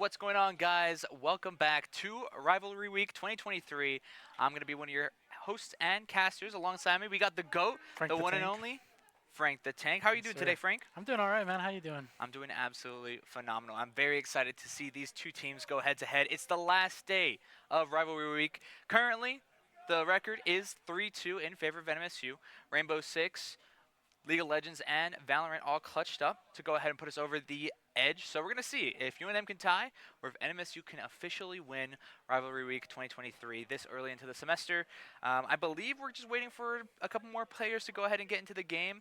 What's going on, guys? Welcome back to Rivalry Week 2023. I'm going to be one of your hosts and casters. Alongside me, we got the GOAT, Frank the the one and Tank. only Frank the Tank. How are you Yes, doing today, sir. Frank? I'm doing all right, man. How you doing? I'm doing absolutely phenomenal. I'm very excited to see these two teams go head to head. It's the last day of Rivalry Week. Currently, the record is 3-2 in favor of NMSU. Rainbow Six, League of Legends, and Valorant all clutched up to go ahead and put us over the edge. So we're going to see if UNM can tie or if NMSU can officially win Rivalry Week 2023 this early into the semester. I believe we're just waiting for a couple more players to go ahead and get into the game.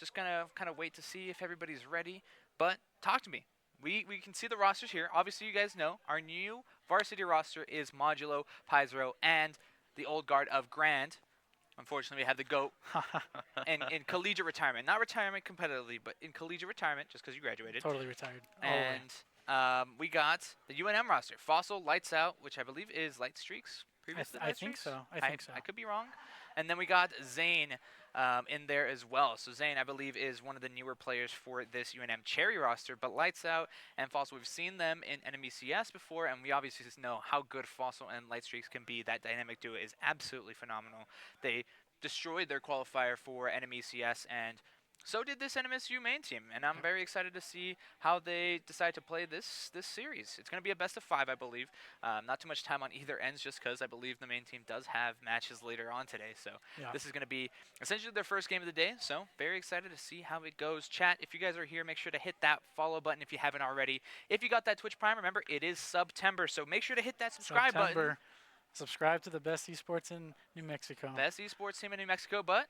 Just going to kind of wait to see if everybody's ready. But talk to me. We can see the rosters here. Obviously, you guys know our new varsity roster is Modulo, Pizro, and the old guard of Grand. Unfortunately, we had the GOAT in collegiate retirement. Not retirement competitively, but in collegiate retirement just because you graduated. Totally retired. All the way. And we got the UNM roster. Fossil, Lights Out, which I believe is Light Streaks. Previously I Light think Streaks? so. I think so. I could be wrong. And then we got Zane in there as well. So Zane, I believe, is one of the newer players for this UNM Cherry roster. But Lights Out and Fossil, we've seen them in NMECS before, and we obviously just know how good Fossil and Light Streaks can be. That dynamic duo is absolutely phenomenal. They destroyed their qualifier for NMECS, and so did this NMSU main team. And I'm very excited to see how they decide to play this series. It's going to be a best of 5, I believe. Not too much time on either ends, just because I believe the main team does have matches later on today. So Yeah. this is going to be essentially their first game of the day. So very excited to see how it goes. Chat, if you guys are here, make sure to hit that follow button if you haven't already. If you got that Twitch Prime, remember it is September, so make sure to hit that subscribe button. September. Subscribe to the best esports in New Mexico. Best esports team in New Mexico, but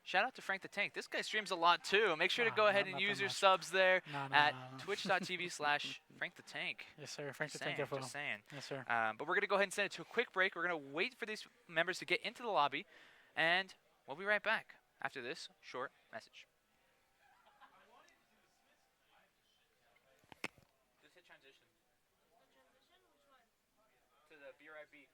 shout out to Frank the Tank. This guy streams a lot too. Make sure to go ahead and not use that your much. subs there No. at twitch.tv/Frank the Tank. Yes, sir. Frank the Saying, Tank info. just saying. Yes, sir. But we're going to go ahead and send it to a quick break. We're going to wait for these members to get into the lobby, and we'll be right back after this short message. Just hit transition. To the BRB.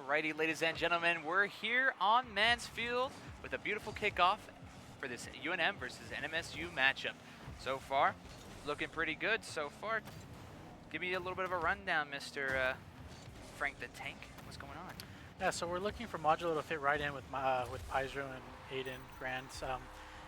Alrighty, ladies and gentlemen, we're here on Mansfield with a beautiful kickoff for this UNM versus NMSU matchup. So far, looking pretty good so far. Give me a little bit of a rundown, Mr. Frank the Tank. What's going on? Yeah, so we're looking for Modulo to fit right in with Pyzro and Aiden Grant.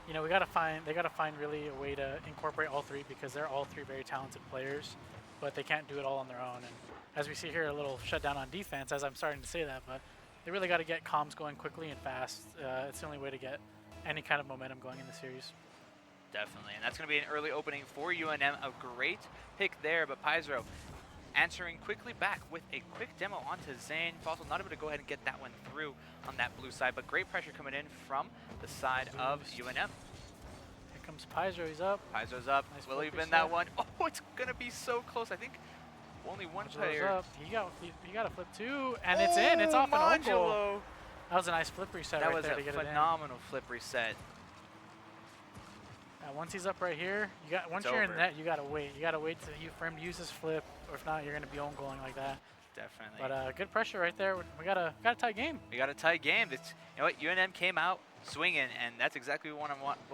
You know, they gotta find really a way to incorporate all three because they're all three very talented players, but they can't do it all on their own. And as we see here, a little shutdown on defense, as I'm starting to say that, but they really got to get comms going quickly and fast. It's the only way to get any kind of momentum going in the series. Definitely, and that's going to be an early opening for UNM. A great pick there, but Pyzro answering quickly back with a quick demo onto Zane. Fossil not able to go ahead and get that one through on that blue side, but great pressure coming in from the side of UNM. Here comes Pyzro, he's up. Pyzro's up. Nice Will he focus win that there. one? Oh, it's going to be so close. I think only one Modulo's player. up. He got a flip too, and it's in. It's off an own goal. Modulo. That was a nice flip reset That right was there a to get it in. phenomenal flip reset. Once he's up right here, once It's you're over. in net, you gotta wait. You gotta wait for him to use his flip, or if not, you're gonna be own goaling like that. Definitely. But good pressure right there. We got a tight game. We got a tight game. It's, you know what, UNM came out swinging, and that's exactly what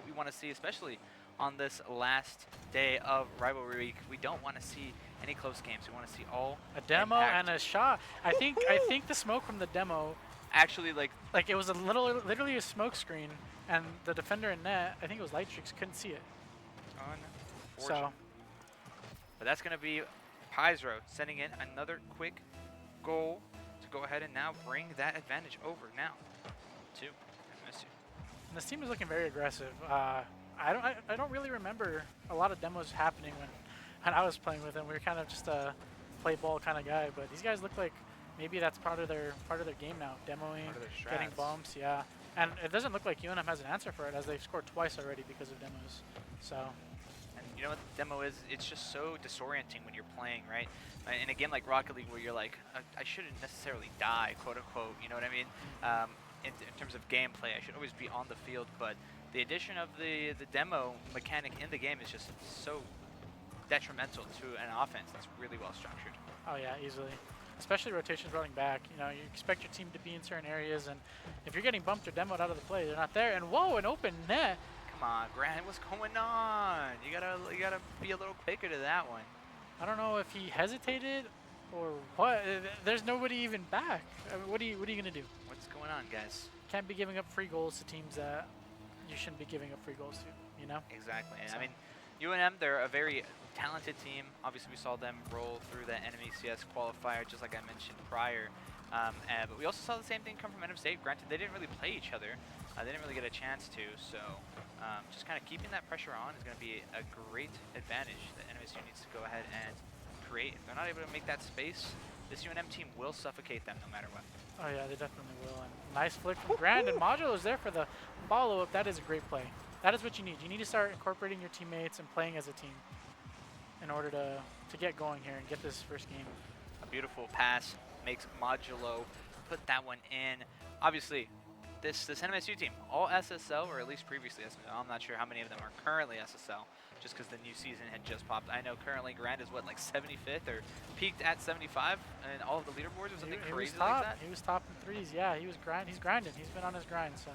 we want to see, especially on this last day of Rivalry Week. We don't want to see any close games. We want to see all A demo impact. and a shot. I think the smoke from the demo, Actually, like it was literally a smoke screen, and the defender in net, I think it was Light Streaks, couldn't see it. unfortunate. So But that's going to be Pyzro sending in another quick goal to go ahead and now bring that advantage over now to NMSU. and this team is looking very aggressive. I don't really remember a lot of demos happening when I was playing with them. We were kind of just a play ball kind of guy, but these guys look like maybe that's part of their game now. Demoing, Part of their getting strats. bumps, yeah. And it doesn't look like UNM has an answer for it, as they've scored twice already because of demos. So And you know what the demo is? It's just so disorienting when you're playing, right? In a game like Rocket League where you're like, I shouldn't necessarily die, quote unquote, you know what I mean? In terms of gameplay, I should always be on the field, but the addition of the demo mechanic in the game is just so detrimental to an offense that's really well structured. oh yeah, easily. Especially rotations running back. You know, you expect your team to be in certain areas, and if you're getting bumped or demoed out of the play, they're not there. And whoa, an open net. Come on, Grant, what's going on? You gotta be a little quicker to that one. I don't know if he hesitated or what. There's nobody even back. I mean, what are you gonna do? What's going on, guys? Can't be giving up free goals to teams that you shouldn't be giving up free goals to. You know? Exactly. And So- I mean, UNM, they're a very talented team. Obviously, we saw them roll through the NMECS qualifier, just like I mentioned prior. But we also saw the same thing come from NM State. Granted, they didn't really play each other. They didn't really get a chance to. So just kind of keeping that pressure on is going to be a great advantage that NMSU needs to go ahead and create. If they're not able to make that space, this UNM team will suffocate them no matter what. Oh yeah, they definitely will. And nice flick from Grand, and Modulo's there for the follow-up. That is a great play. That is what you need. You need to start incorporating your teammates and playing as a team in order to get going here and get this first game. A beautiful pass makes Modulo put that one in. Obviously, this NMSU team, all SSL, or at least previously SSL. I'm not sure how many of them are currently SSL, just because the new season had just popped. I know currently Grand is what, like 75th, or peaked at 75 in all of the leaderboards or something He was crazy top. like that. He was top in threes. Yeah, he's grinding. He's been on his grind. So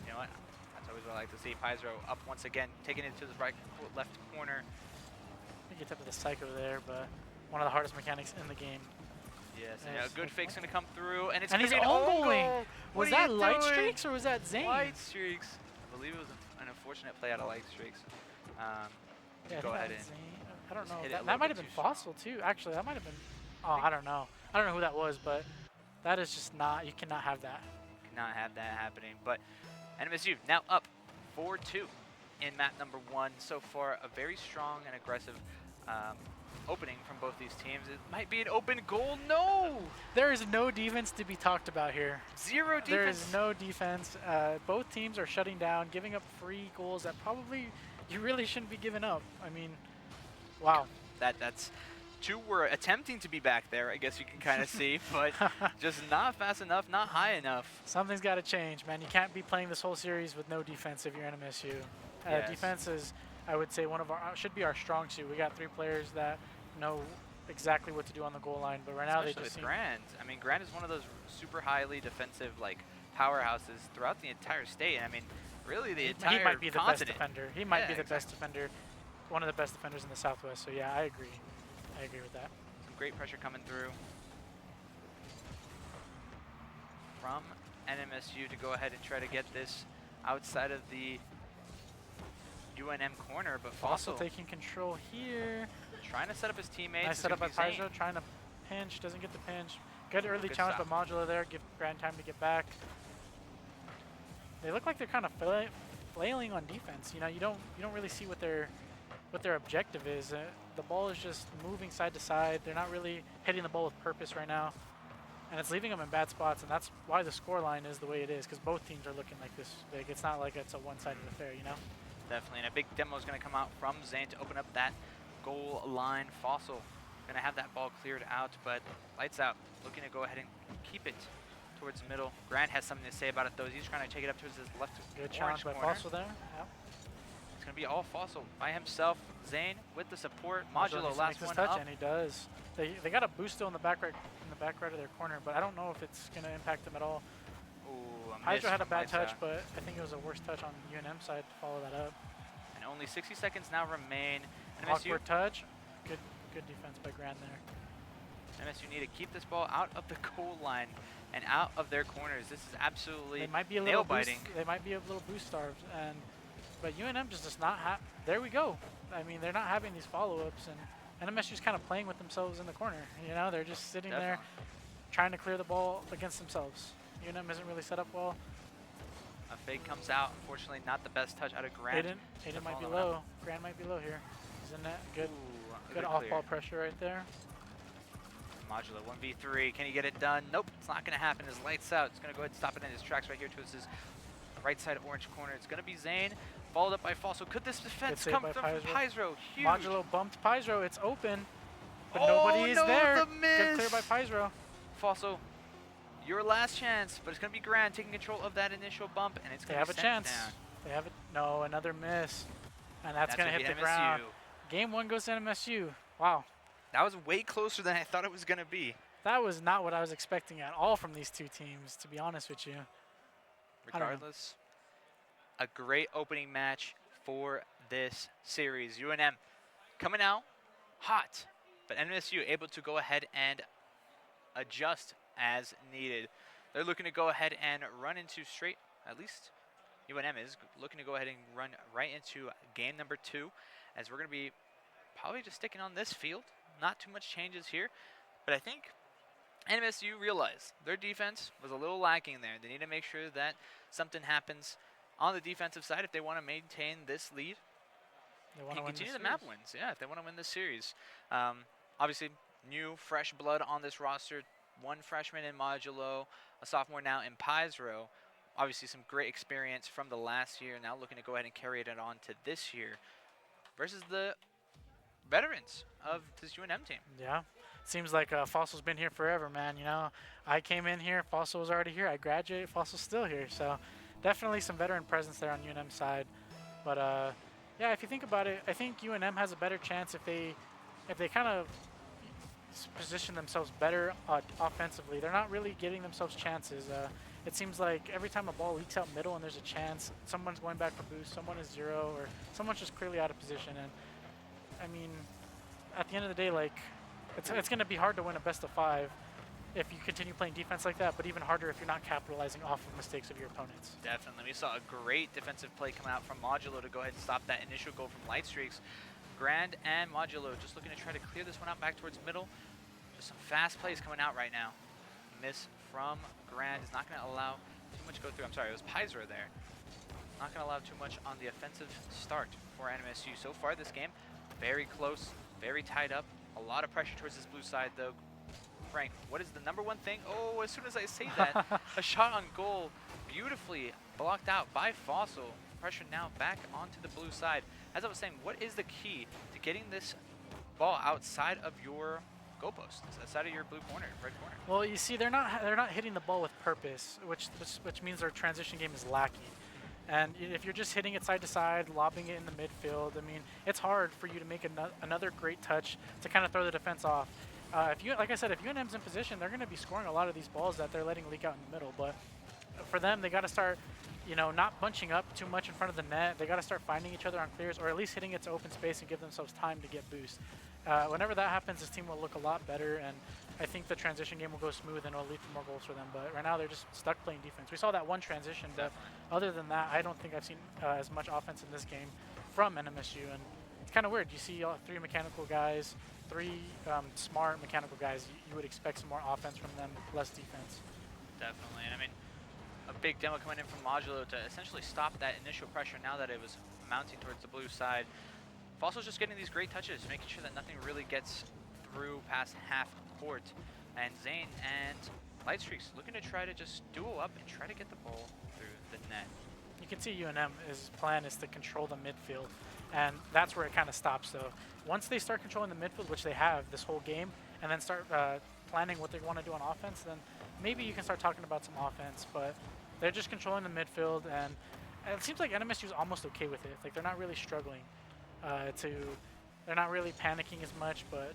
You know what? That's always what I like to see. Pyzro up once again, taking it to the left corner. I think he took the psycho there, but one of the hardest mechanics in the game. Yes, Nice. yeah, a good fake is going to come through, and it's And going he's to be an own own goaling. goal. Was What are that you Light doing? Streaks or was that Zane? Light Streaks. I believe it was an unfortunate play out of Light Streaks. Yeah, Go I ahead think and that was Zane. I don't just know. hit it a That little might bit have been too strong. Fossil too. Actually, that might have been. Oh, I don't know. I don't know who that was, but that is just not. You cannot have that. Cannot have that happening. But NMSU now up 4-2 in map number 1. So far, a very strong and aggressive opening from both these teams. It might be an open goal. No! There is no defense to be talked about here. Zero defense. There is no defense. Both teams are shutting down, giving up free goals that probably you really shouldn't be giving up. I mean, wow. That's two were attempting to be back there, I guess you can kind of see, but just not fast enough, not high enough. Something's got to change, man. You can't be playing this whole series with no defense if you're NMSU. Yes. Defense is, I would say, should be our strong suit. We got 3 players that know exactly what to do on the goal line. But right now they Especially just with seem Grand. I mean, Grand is one of those super highly defensive like powerhouses throughout the entire state. I mean, really the he entire might be the best continent. defender. He might Yeah, be the best exactly. defender, one of the best defenders in the Southwest. So yeah, I agree. I agree with that. Some great pressure coming through from NMSU to go ahead and try to get this outside of the UNM corner, but Also Fossil taking control here. trying to set up his teammates. Nice It's setup gonna by be Zane. Paizo, trying to pinch, doesn't get the pinch. Good early Good challenge stop. by Modular there, give Grand time to get back. They look like they're kind of flailing on defense. You know, you don't really see what their objective is. The ball is just moving side to side. They're not really hitting the ball with purpose right now, and it's leaving them in bad spots. And that's why the score line is the way it is, because both teams are looking like this big. It's not like it's a one-sided affair, you know. Definitely, and a big demo is going to come out from Zane to open up that goal line. Fossil going to have that ball cleared out, but lights out, looking to go ahead and keep it towards the middle. Grant has something to say about it, though. He's trying to take it up towards his left Good orange challenge by corner. Fossil there. Yep. It's going to be all Fossil by himself. Zane with the support. Modular Modulo last one touch, up. and he does. They got a boost still in the back right of their corner, but I don't know if it's going to impact them at all. Ooh, a miss Hydro had a from bad Lights touch, Out. but I think it was a worse touch on UNM side to follow that up. And only 60 seconds now remain. NMSU, Awkward touch. Good defense by Grand there. NMSU need to keep this ball out of the goal line and out of their corners. This is absolutely They might be a little nail-biting. They might be a little boost starved, but UNM just does not have. There we go. I mean, they're not having these follow-ups, and NMSU's kind of playing with themselves in the corner. You know, they're just sitting there trying to clear the ball against themselves. UNM isn't really set up well. A fake comes out. Unfortunately, not the best touch out of Grant. Aiden might be low. Grand might be low here. He's in that. Good Good off-ball pressure right there. Modular 1v3. Can he get it done? Nope, it's not going to happen. His lights out. It's going to go ahead and stop it in his tracks right here towards his right side orange corner. It's going to be Zane, followed up by Fossil. Could this defense come from Paizo? Huge. Modulo bumped Paizo. It's open, but nobody is there. The miss. Good clear by Paizo. Fossil, your last chance, but it's going to be Grand taking control of that initial bump, and it's going to be They have a chance. down. They have it. No, another miss, and that's going to hit the NMSU. ground. Game 1 goes to NMSU. Wow. That was way closer than I thought it was going to be. That was not what I was expecting at all from these two teams, to be honest with you. Regardless, a great opening match for this series. UNM coming out hot, but NMSU able to go ahead and adjust as needed. They're looking to go ahead and run into straight, at least UNM is looking to go ahead and run right into game number 2, as we're going to be probably just sticking on this field. Not too much changes here, but I think NMSU realized their defense was a little lacking there. They need to make sure that something happens on the defensive side if they want to maintain this lead and continue the map wins. Yeah, if they want to win this series. Obviously, new, fresh blood on this roster. One freshman in Modulo, a sophomore now in Paizo. Obviously, some great experience from the last year. Now looking to go ahead and carry it on to this year versus the veterans of this UNM team. Yeah. Seems like Fossil's been here forever, man. You know, I came in here, Fossil was already here. I graduated, Fossil's still here. So definitely some veteran presence there on UNM side. But yeah, if you think about it, I think UNM has a better chance if they kind of position themselves better offensively. They're not really getting themselves chances. It seems like every time a ball leaks out middle and there's a chance, someone's going back for boost, someone is zero, or someone's just clearly out of position. And I mean, at the end of the day, like, it's going to be hard to win a best of 5 if you continue playing defense like that, but even harder if you're not capitalizing off of mistakes of your opponents. Definitely. We saw a great defensive play coming out from Modulo to go ahead and stop that initial goal from Light Streaks. Grand and Modulo just looking to try to clear this one out back towards middle. Just some fast plays coming out right now. Miss from Grand is not going to allow too much go through. I'm sorry, it was Paizo there. Not going to allow too much on the offensive start for NMSU. So far this game, very close, very tied up. A lot of pressure towards this blue side, though. Frank, what is the number one thing? Oh, as soon as I say that, a shot on goal, beautifully blocked out by Fossil. Pressure now back onto the blue side. As I was saying, what is the key to getting this ball outside of your goalpost, outside of your blue corner, red corner? Well, you see, they're not hitting the ball with purpose, which means their transition game is lacking. And if you're just hitting it side to side, lobbing it in the midfield, I mean, it's hard for you to make another great touch to kind of throw the defense off. Like I said, if UNM's in position, they're going to be scoring a lot of these balls that they're letting leak out in the middle. But for them, they got to start, not bunching up too much in front of the net. They got to start finding each other on clears, or at least hitting it to open space and give themselves time to get boost. Whenever that happens, this team will look a lot better, and I think the transition game will go smooth and it'll lead to more goals for them. But right now, they're just stuck playing defense. We saw that one transition, but other than that, I don't think I've seen as much offense in this game from NMSU. And it's kind of weird. You see all 3 mechanical guys, 3 smart mechanical guys. You would expect some more offense from them, less defense. Definitely. And I mean, a big demo coming in from Modulo to essentially stop that initial pressure now that it was mounting towards the blue side. Fossil's just getting these great touches, making sure that nothing really gets through past half court. And Zane and Lightstreaks looking to try to just duo up and try to get the ball through the net. You can see UNM's plan is to control the midfield, and that's where it kind of stops. So once they start controlling the midfield, which they have this whole game, and then start planning what they want to do on offense, then maybe you can start talking about some offense. But they're just controlling the midfield, and it seems like NMSU is almost okay with it. Like, they're not really struggling they're not really panicking as much, but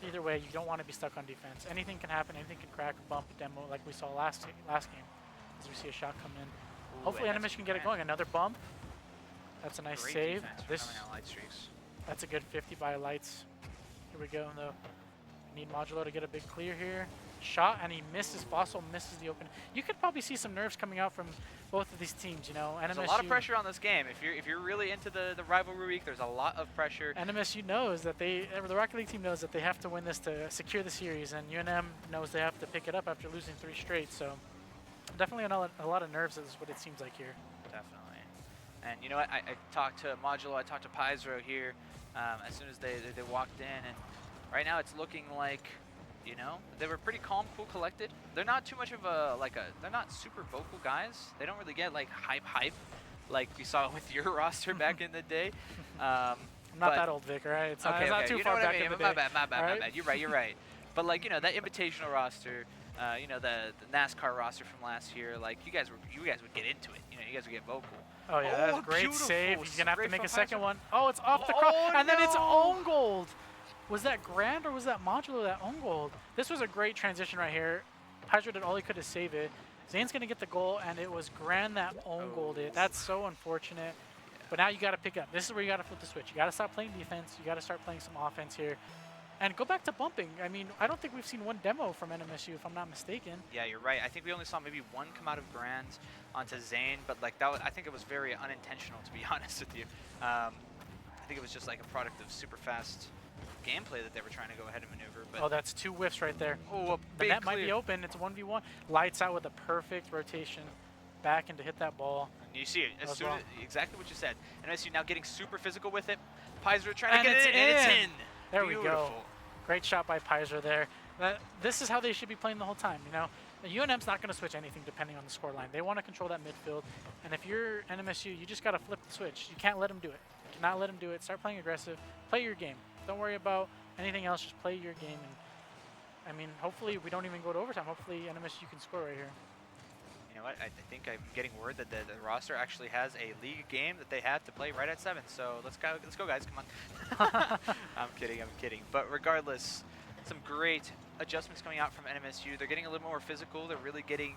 either way, you don't want to be stuck on defense. Anything can happen, anything can crack, bump, demo, like we saw last game, as we see a shot come in. Ooh, hopefully NMSU can get it going. Another bump. That's a nice Great save. Lightstreaks. That's a good 50 by Lights. Here we go, though. Need Modulo to get a big clear here. Shot, and he misses. Fossil misses the open. You could probably see some nerves coming out from both of these teams, NMSU, There's a lot of pressure on this game. If you're really into the rivalry week, there's a lot of pressure. NMSU knows that the Rocket League team knows that they have to win this to secure the series, and UNM knows they have to pick it up after losing 3 straight. So definitely a lot of nerves is what it seems like here. Definitely. And you know what? I talked to Modulo, I talked to Pizro here as soon as they walked in, and right now it's looking like, they were pretty calm, cool, collected. They're not too much of they're not super vocal guys. They don't really get like hype like we saw with your roster back in the day. I'm not that old, Vic, right? It's not too far back in the day. My bad. You're right. But like, that invitational roster, the NASCAR roster from last year, like you guys would get into it. You guys would get vocal. Oh yeah, that's a great save. He's gonna have to make a second one. Oh, it's off the cross, and then it's own goal. Was that Grand or was that Modulo that own goal? This was a great transition right here. Pizro did all he could to save it. Zane's going to get the goal, and it was Grand that own goaled it. That's so unfortunate. But now you got to pick up. This is where you got to flip the switch. You got to stop playing defense. You got to start playing some offense here. And go back to bumping. I mean, I don't think we've seen one demo from NMSU, if I'm not mistaken. Yeah, you're right. I think we only saw maybe one come out of Grand onto Zane, but like that, I think it was very unintentional, to be honest with you. I think it was just like a product of super fast gameplay that they were trying to go ahead and maneuver. But oh, that's 2 whiffs right there. Oh, a the big net clear. might be open. It's 1v1. Lights out with a perfect rotation back and to hit that ball. And you see it as soon as exactly what you said. And as you now getting super physical with it. Pizro trying and to get it in, and it's in. There Beautiful. we go. Great shot by Pizro there. This is how they should be playing the whole time. UNM's not going to switch anything depending on the scoreline. They want to control that midfield. And if you're NMSU, you just got to flip the switch. You can't let them do it. You cannot let them do it. Start playing aggressive. Play your game. Don't worry about anything else. Just play your game. And I mean, hopefully we don't even go to overtime. Hopefully NMSU can score right here. You know what? I think I'm getting word that the roster actually has a league game that they have to play right at 7. So let's go, guys. Come on. I'm kidding. But regardless, some great adjustments coming out from NMSU. They're getting a little more physical. They're really getting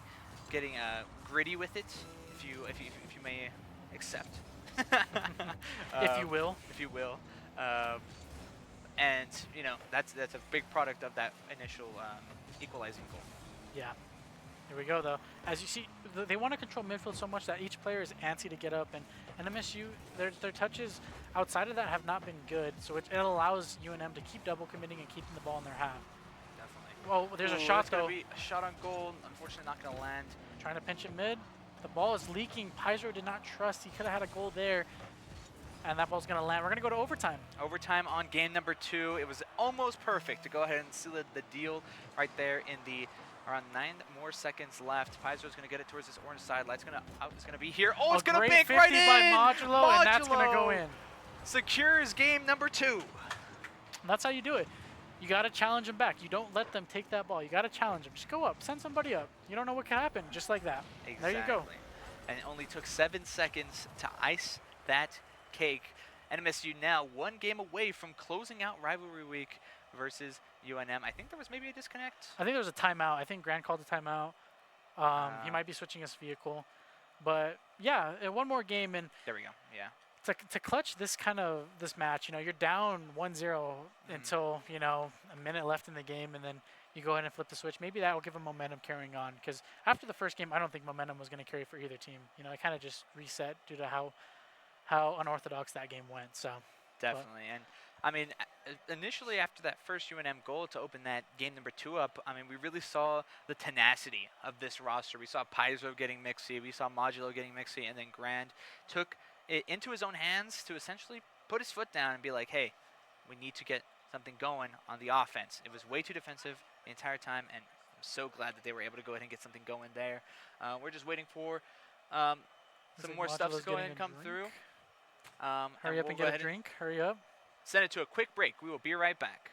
gritty with it, if you may accept. If you will. And that's a big product of that initial equalizing goal. Yeah. Here we go, though. As you see, they want to control midfield so much that each player is antsy to get up, and NMSU, their touches outside of that have not been good, so it allows UNM to keep double committing and keeping the ball in their half. Definitely. Well, there's a shot, though. Be a shot on goal. Unfortunately, not going to land. Trying to pinch it mid. The ball is leaking. Pizro did not trust. He could have had a goal there. And that ball's going to land. We're going to go to overtime. Overtime on game number 2. It was almost perfect to go ahead and seal the deal right there in the around 9 more seconds left. Pizro's going to get it towards this orange side. Light's going to be here. Oh, it's going to bank right in. By Modulo, and that's going to go in. Secures game number 2. And that's how you do it. You got to challenge them back. You don't let them take that ball. You got to challenge them. Just go up. Send somebody up. You don't know what can happen. Just like that. Exactly. There you go. and it only took 7 seconds to ice that cake. NMSU now 1 game away from closing out Rivalry Week versus UNM. I think there was maybe a disconnect. I think there was a timeout. I think Grant called a timeout. He might be switching his vehicle. But yeah, one more game, and There we go. Yeah. to clutch this match, you're down 1-0 until a minute left in the game, and then you go ahead and flip the switch. Maybe that will give them momentum carrying on, because after the first game, I don't think momentum was going to carry for either team. It kind of just reset due to how unorthodox that game went. So definitely. And I mean, initially after that first UNM goal to open that game number 2 up, I mean, we really saw the tenacity of this roster. We saw Paizo getting mixy, we saw Modulo getting mixy, and then Grand took it into his own hands to essentially put his foot down and be like, hey, we need to get something going on the offense. It was way too defensive the entire time, and I'm so glad that they were able to go ahead and get something going there. We're just waiting for some more stuff to go ahead and come through. Hurry up and get a drink. Hurry up. Send it to a quick break. We will be right back.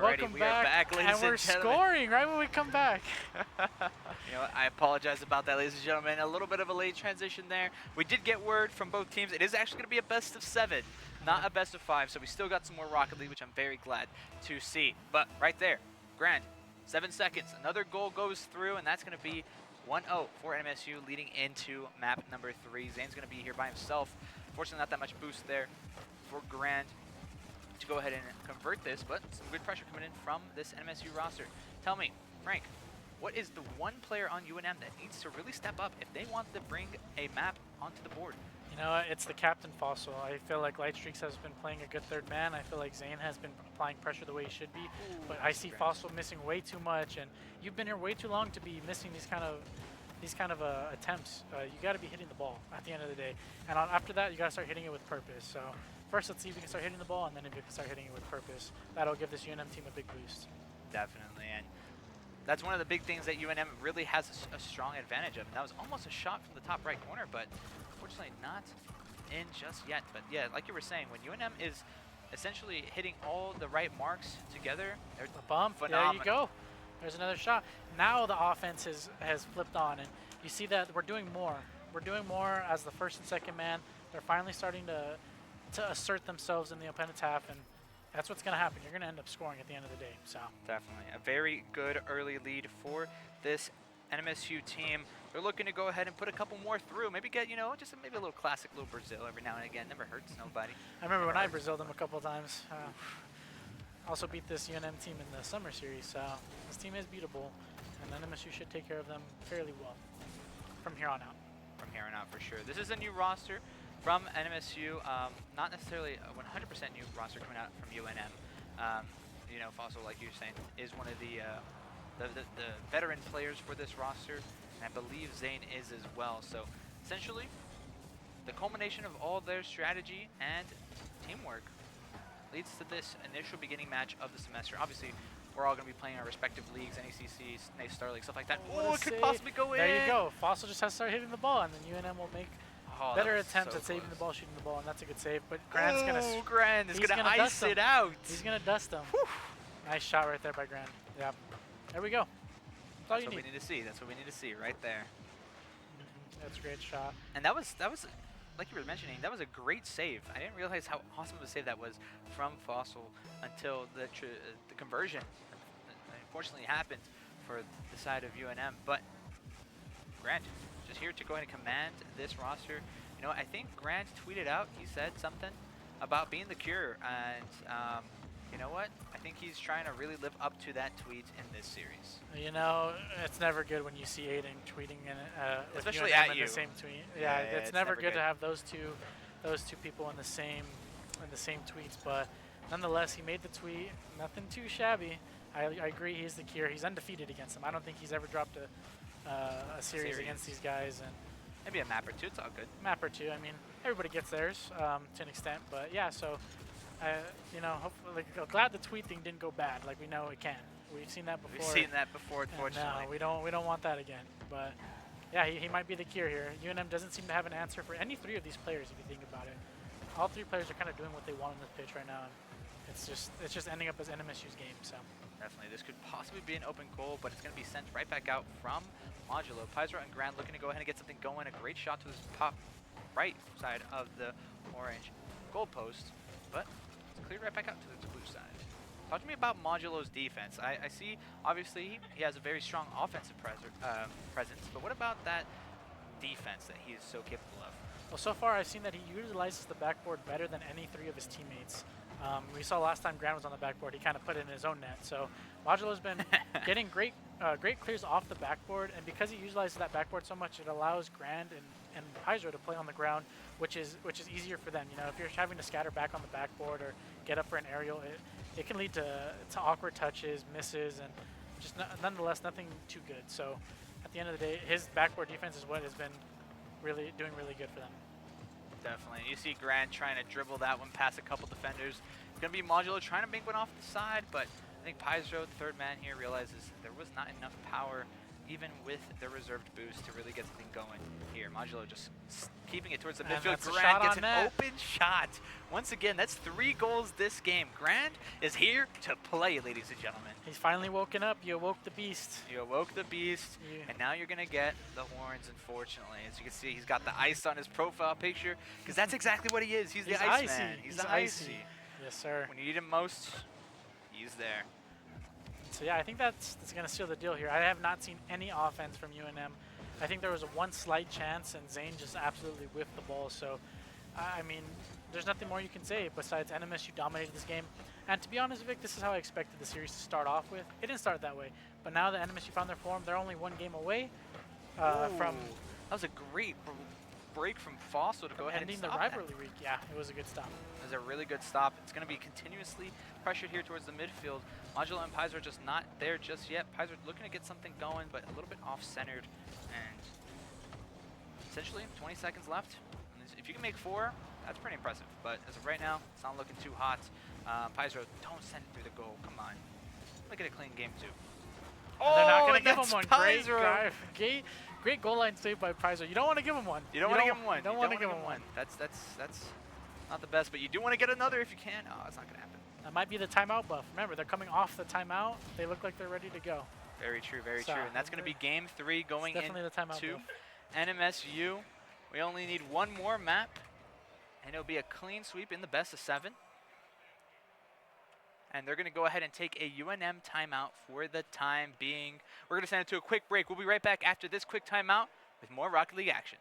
Welcome we are back, ladies and we're scoring right when we come back. I apologize about that, ladies and gentlemen. A little bit of a late transition there. We did get word from both teams. It is actually going to be a best of 7, not a best of 5. So we still got some more Rocket League, which I'm very glad to see. But right there, Grand, 7 seconds. Another goal goes through, and that's going to be 1-0 for NMSU leading into map number 3. Zane's going to be here by himself. Fortunately, not that much boost there for Grand to go ahead and convert this, but some good pressure coming in from this NMSU roster. Tell me, Frank, what is the one player on UNM that needs to really step up if they want to bring a map onto the board? It's the captain Fossil. I feel like Lightstreaks has been playing a good third man. I feel like Zane has been applying pressure the way he should be, but I see Fossil missing way too much, and you've been here way too long to be missing these kind of attempts. You got to be hitting the ball at the end of the day, and after that, you got to start hitting it with purpose. So first, let's see if we can start hitting the ball, and then if we can start hitting it with purpose, that'll give this UNM team a big boost. Definitely, and that's one of the big things that UNM really has a strong advantage of. And that was almost a shot from the top right corner, but unfortunately not in just yet. But yeah, like you were saying, when UNM is essentially hitting all the right marks together, they're a bump. phenomenal. There you go. There's another shot. Now the offense has flipped on, and you see that we're doing more. We're doing more as the first and second man. They're finally starting to assert themselves in the opponent's half, and that's what's going to happen. You're going to end up scoring at the end of the day. So definitely a very good early lead for this NMSU team. They're looking to go ahead and put a couple more through. Maybe get, just maybe a little classic little Brazil every now and again. Never hurts nobody. I remember when I Braziled them a couple of times. Also beat this UNM team in the summer series. So this team is beatable, and NMSU should take care of them fairly well from here on out. From here on out, for sure. This is a new roster from NMSU, not necessarily a 100% new roster coming out from UNM. Fossil, like you were saying, is one of the veteran players for this roster, and I believe Zane is as well. So essentially, the culmination of all their strategy and teamwork leads to this initial beginning match of the semester. Obviously, we're all going to be playing our respective leagues, NECC, Nice Star League, stuff like that. What Oh, a it could save. possibly go in. There you go. Fossil just has to start hitting the ball, and then UNM will make better attempts at saving the ball, shooting the ball, and that's a good save. But Grand's going to Grand is going to ice it out. He's going to dust him. Nice shot right there by Grand. Yeah. There we go. That's what we need to see. That's what we need to see right there. That's a great shot. And that was like you were mentioning, that was a great save. I didn't realize how awesome of a save that was from Fossil until the conversion unfortunately happened for the side of UNM. But Grant, just here to go ahead and command this roster. You know, I think Grant tweeted out, he said something about being the cure, and you know what? I think he's trying to really live up to that tweet in this series. You know, it's never good when you see Aiden tweeting in especially at you. In the same tweet. Yeah, it's never good to have those two people in the same tweets. But nonetheless, he made the tweet. Nothing too shabby. I agree. He's the cure. He's undefeated against them. I don't think he's ever dropped a series against these guys. And maybe a map or two. It's all good. Map or two. I mean, everybody gets theirs to an extent. But yeah, so. You know, hopefully, glad the tweet thing didn't go bad. Like we know it can. We've seen that before. We've seen that before, unfortunately. No, we don't want that again. But yeah, he might be the cure here. UNM doesn't seem to have an answer for any three of these players, if you think about it. All three players are kind of doing what they want on this pitch right now. And it's just ending up as NMSU's game. So definitely, this could possibly be an open goal, but it's going to be sent right back out from Modulo. Pizro and Grand looking to go ahead and get something going. A great shot to this top right side of the orange goal post, but clear right back out to the blue side. Talk to me about Modulo's defense. I see, obviously, he has a very strong offensive presence, but what about that defense that he is so capable of? Well, so far I've seen that he utilizes the backboard better than any three of his teammates. We saw last time Grand was on the backboard, he kind of put it in his own net. So Modulo's been getting great clears off the backboard, and because he utilizes that backboard so much, it allows Grand and Pizro to play on the ground, which is easier for them. You know, if you're having to scatter back on the backboard or get up for an aerial, it can lead to awkward touches, misses, and just nonetheless nothing too good. So at the end of the day, his backboard defense is what has been doing really good for them. Definitely. You see Grant trying to dribble that one past a couple defenders. It's going to be Modulo trying to make one off the side, but I think Pizro, the third man here, realizes there was not enough power, even with their reserved boost, to really get something going here. Modulo just keeping it towards the midfield. Grant gets an open shot. Once again, that's 3 goals this game. Grant is here to play, ladies and gentlemen. He's finally woken up. You awoke the beast. You awoke the beast, and now you're going to get the horns, unfortunately. As you can see, he's got the ice on his profile picture, because that's exactly what he is. He's the ice man. He's the icy. Yes, sir. When you need him most, he's there. So yeah, I think that's going to seal the deal here. I have not seen any offense from UNM. I think there was one slight chance, and Zane just absolutely whiffed the ball. So, I mean, there's nothing more you can say besides NMSU dominated this game. And to be honest, Vic, this is how I expected the series to start off with. It didn't start that way. But now that NMSU found their form, they're only 1 game away from... That was a great break from Fossil to go ahead and stop ending the rivalry week. Yeah, it was a good stop. It was a really good stop. It's going to be continuously pressured here towards the midfield. Modulo and Pizro are just not there just yet. Pizro looking to get something going, but a little bit off-centered. And essentially, 20 seconds left. And if you can make 4, that's pretty impressive. But as of right now, it's not looking too hot. Pizro, don't send it through the goal. Come on. Look at a clean game, too. Oh, they're not going to give him one. Great goal line save by Pizro. You don't want to give him one. You don't want to give him one. You don't want to give him one. That's not the best, but you do want to get another if you can. Oh, it's not going to happen. That might be the timeout buff. Remember, they're coming off the timeout. They look like they're ready to go. Very true, very true. And that's going to be game 3 going into buff. NMSU. We only need 1 more map, and it'll be a clean sweep in the best of 7. And they're going to go ahead and take a UNM timeout for the time being. We're going to send it to a quick break. We'll be right back after this quick timeout with more Rocket League action.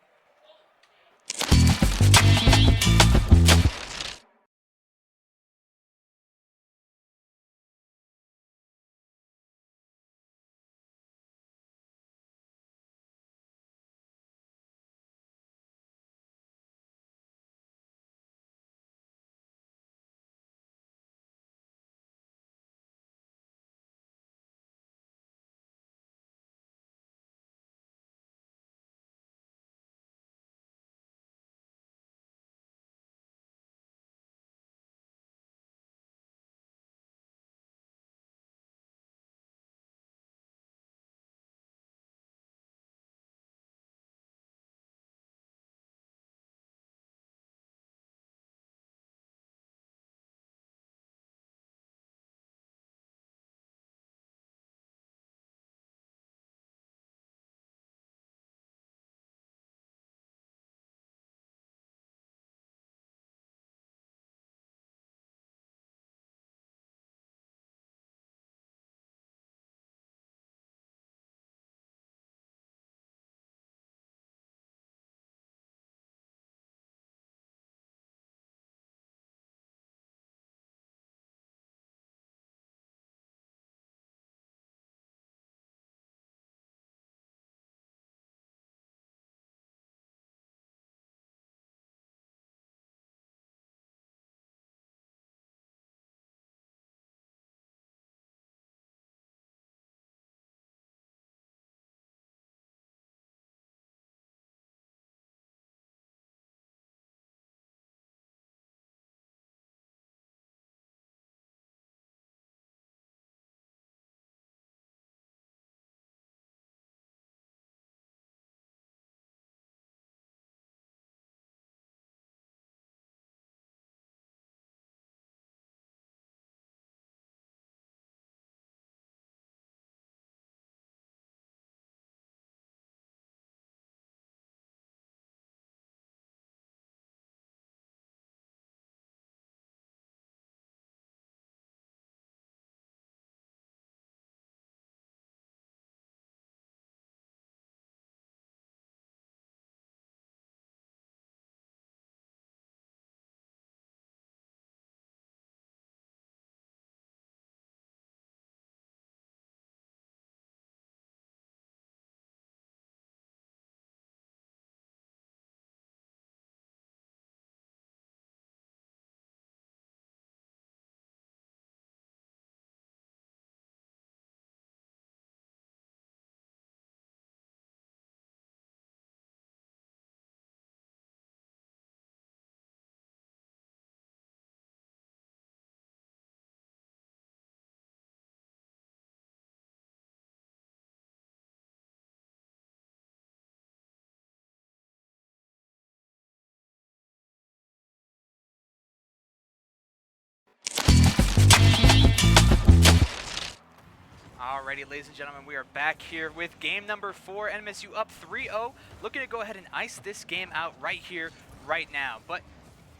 Alrighty, ladies and gentlemen, we are back here with game number 4. NMSU up 3-0, looking to go ahead and ice this game out right here, right now. But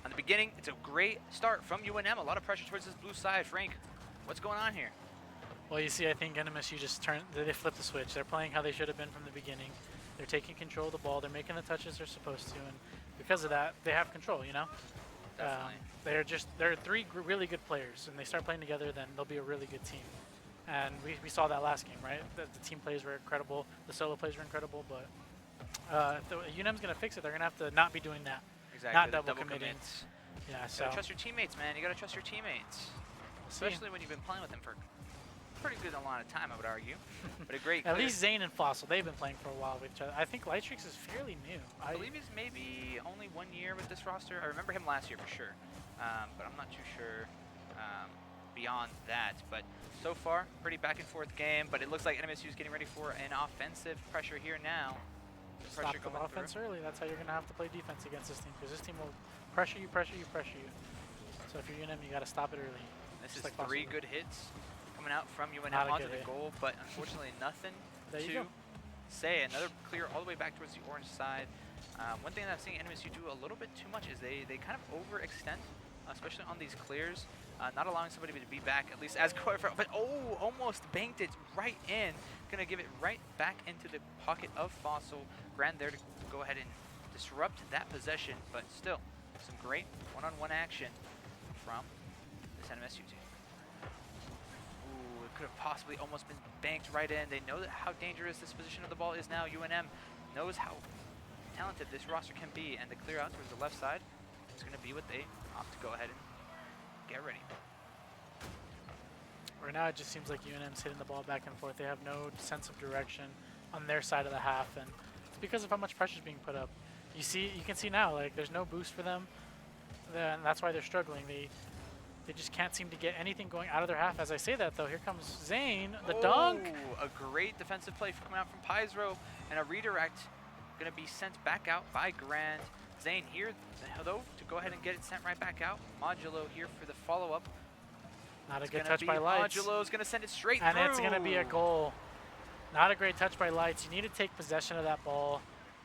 on the beginning, it's a great start from UNM. A lot of pressure towards this blue side. Frank, what's going on here? Well, you see, I think NMSU just they flipped the switch. They're playing how they should have been from the beginning. They're taking control of the ball. They're making the touches they're supposed to, and because of that, they have control. Definitely. They're three really good players, and they start playing together, then they'll be a really good team. And we saw that last game, right? The team plays were incredible. The solo plays were incredible, but UNM's going to fix it. They're going to have to not be doing that. Exactly. Not double committing. commits. Yeah, You so. gotta trust your teammates, man. You gotta trust your teammates. Especially when you've been playing with them for a pretty good amount of time, I would argue. But a great At least Zane and Fossil, they've been playing for a while with each other. I think Lightstrix is fairly new. I believe he's maybe only 1 year with this roster. I remember him last year for sure, but I'm not too sure beyond that. But so far, pretty back and forth game, but it looks like NMSU is getting ready for an offensive pressure here now. Stop the offense early. That's how you're going to have to play defense against this team, because this team will pressure you. So if you're UNM, you got to stop it early. This is like 3 good hits coming out from UNM onto the goal, but unfortunately nothing to say. Another clear all the way back towards the orange side. One thing that I'm seeing NMSU do a little bit too much is they kind of overextend, especially on these clears, not allowing somebody to be back at least as quick. But almost banked it right in. Gonna give it right back into the pocket of Fossil. Grand there to go ahead and disrupt that possession, but still some great one-on-one action from this NMSU team. Ooh, it could have possibly almost been banked right in. They know that how dangerous this position of the ball is now. UNM knows how talented this roster can be, and the clear out towards the left side is going to be what they opt to go ahead and get ready. Right now, it just seems like UNM's hitting the ball back and forth. They have no sense of direction on their side of the half, and it's because of how much pressure is being put up. You can see now, like, there's no boost for them, and that's why they're struggling. They just can't seem to get anything going out of their half. As I say that, though, here comes Zane, the dunk. A great defensive play coming out from Pizro, and a redirect going to be sent back out by Grand. Zane here, though, to go ahead and get it sent right back out. Modulo here for the follow-up. Not a good touch by Lights. Modulo's going to send it straight and through. And it's going to be a goal. Not a great touch by Lights. You need to take possession of that ball,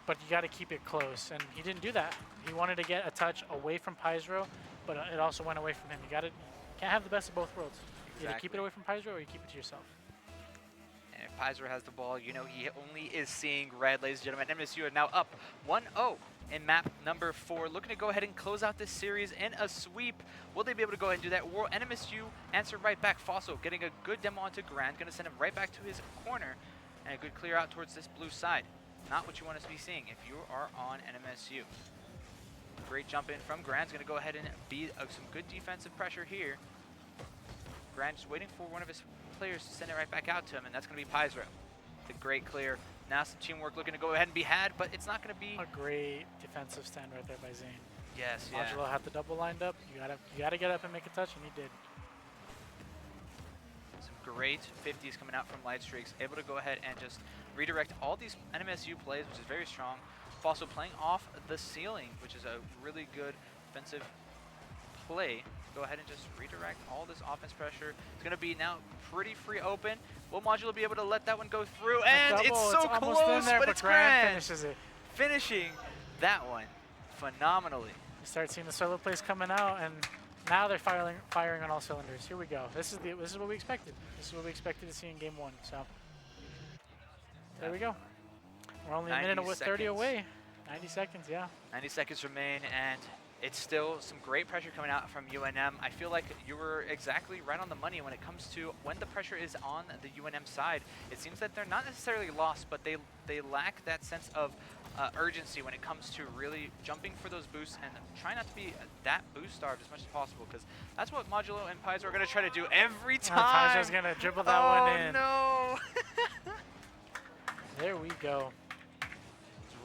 but you got to keep it close. And he didn't do that. He wanted to get a touch away from Pizro, but it also went away from him. You can't have the best of both worlds. You either keep it away from Pizro or you keep it to yourself. And if Pizro has the ball, you know he only is seeing red, ladies and gentlemen. NMSU are now up 1-0 in map number 4, looking to go ahead and close out this series in a sweep. Will they be able to go ahead and do that? Will NMSU answer right back? Fossil getting a good demo onto Grand, going to send him right back to his corner, and a good clear out towards this blue side. Not what you want to be seeing if you are on NMSU. Great jump in from Grand's going to go ahead and be some good defensive pressure here. Grand just waiting for one of his players to send it right back out to him, and that's going to be Pizro. The great clear. Now some teamwork looking to go ahead and be had, but it's not going to be a great defensive stand right there by Zane. Yes, yeah. Modulo had the double lined up. You gotta get up and make a touch, and he did. Some great 50s coming out from Lightstrix, able to go ahead and just redirect all these NMSU plays, which is very strong. Fossil playing off the ceiling, which is a really good defensive play. Go ahead and just redirect all this offense pressure. It's going to be now pretty free open. Will Modulo be able to let that one go through? And it's so close, but it's Grand. Finishes it. Finishing that one phenomenally. You start seeing the solo plays coming out, and now they're firing on all cylinders. Here we go. This is what we expected. This is what we expected to see in game 1. So there we go. We're only a minute and 30 away. 90 seconds, yeah. 90 seconds remain, and it's still some great pressure coming out from UNM. I feel like you were exactly right on the money when it comes to when the pressure is on the UNM side. It seems that they're not necessarily lost, but they lack that sense of urgency when it comes to really jumping for those boosts and trying not to be that boost starved as much as possible, because that's what Modulo and Pizro are going to try to do every time. Pizro's going to dribble that one in. Oh, no. There we go.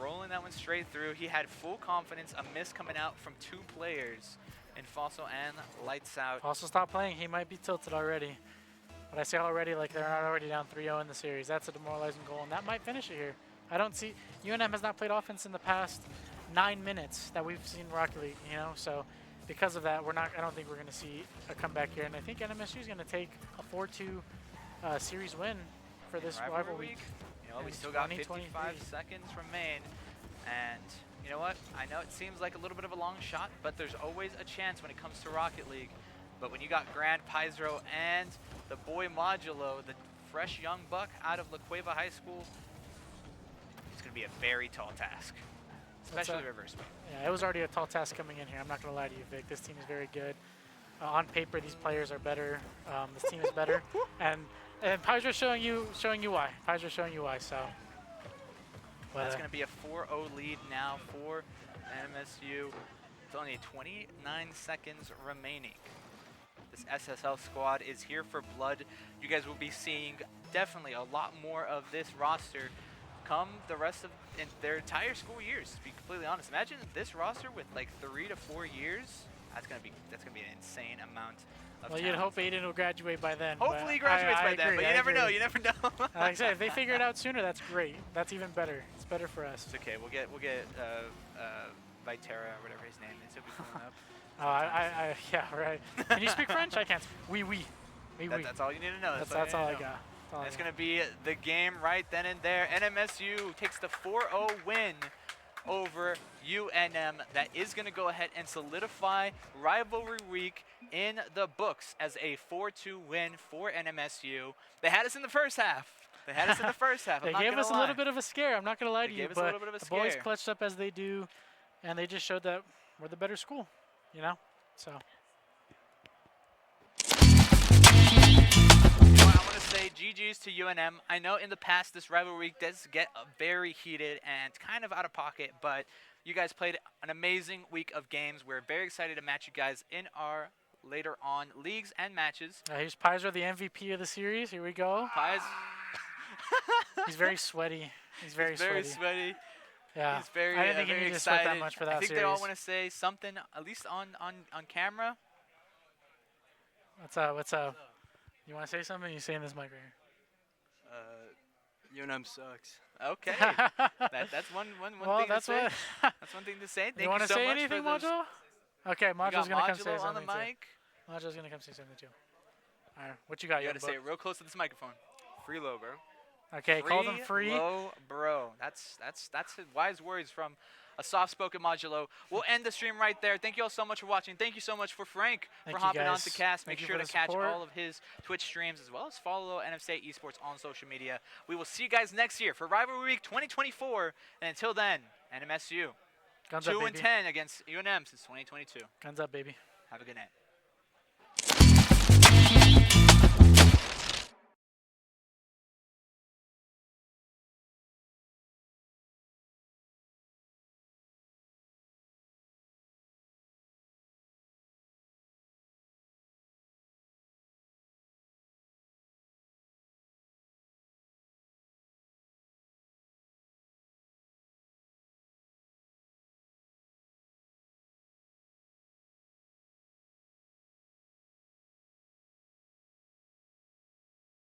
Rolling that one straight through. He had full confidence. A miss coming out from 2 players in Fossil and Lights Out. Fossil stopped playing. He might be tilted already. But I say already like they're not already down 3-0 in the series. That's a demoralizing goal, and that might finish it here. I don't see UNM has not played offense in the past 9 minutes that we've seen Rocket League, you know. So because of that, I don't think we're going to see a comeback here. And I think NMSU is going to take a 4-2 series win for in this Rivalry rivalry. week. You know, we in still got 2023. 55 seconds remain. And you know what? I know it seems like a little bit of a long shot, but there's always a chance when it comes to Rocket League. But when you got Grand Pizro and the boy Modulo, the fresh young buck out of La Cueva High School, it's going to be a very tall task, especially reverse mode. Yeah, it was already a tall task coming in here. I'm not going to lie to you, Vic. This team is very good. On paper, these players are better. This team is better, and Pizro's showing you why. Pizro's showing you why. So. But, that's going to be a 4-0 lead now for NMSU. It's only 29 seconds remaining. This SSL squad is here for blood. You guys will be seeing definitely a lot more of this roster come the rest of their entire school years, to be completely honest. Imagine this roster with like 3 to 4 years. That's gonna be an insane amount of well, talent. you'd hope Aiden will graduate by then. Hopefully he graduates by then, but you never know. You never know. Like I said, if they figure it out sooner, that's great. That's even better. It's better for us. It's okay. We'll get Vitera or whatever his name is. He'll be pulling up. Yeah, right. Can you speak French? I can't. Oui. That's all you need to know. That's all I got. It's going to be the game right then and there. NMSU takes the 4-0 win over UNM. That is going to go ahead and solidify Rivalry Week in the books as a 4-2 win for NMSU. They had us in the first half. They gave us a little bit of a scare. I'm not going to lie to you, but the boys clutched up as they do, and they just showed that we're the better school, you know? So. I want to say GG's to UNM. I know in the past this rivalry week does get very heated and kind of out of pocket, but you guys played an amazing week of games. We're very excited to match you guys in our later on leagues and matches. Here's Pizro, the MVP of the series. Here we go. He's very sweaty. He's very sweaty. Yeah. He's very I didn't think he needed to sweat that much for that I think series. they all want to say something, at least on camera. What's up? You want to say something? You say in this mic right here. UNM sucks. Okay. that's one well, thing that's to say. That's one thing to say. Thank you want to so say much anything, for Mojo? Okay, Mojo's going to come say on something the mic. too. Mojo's going to come say something too. All right, what you got? You got to say it real close to this microphone. Free low, bro. Okay, call them free. Low, bro. That's wise words from a soft-spoken Modulo. We'll end the stream right there. Thank you all so much for watching. Thank you so much for Frank for hopping on to cast. Make sure to catch all of his Twitch streams as well as follow NM State Esports on social media. We will see you guys next year for Rivalry Week 2024. And until then, NMSU 2-10 against UNM since 2022. Guns up, baby. Have a good night.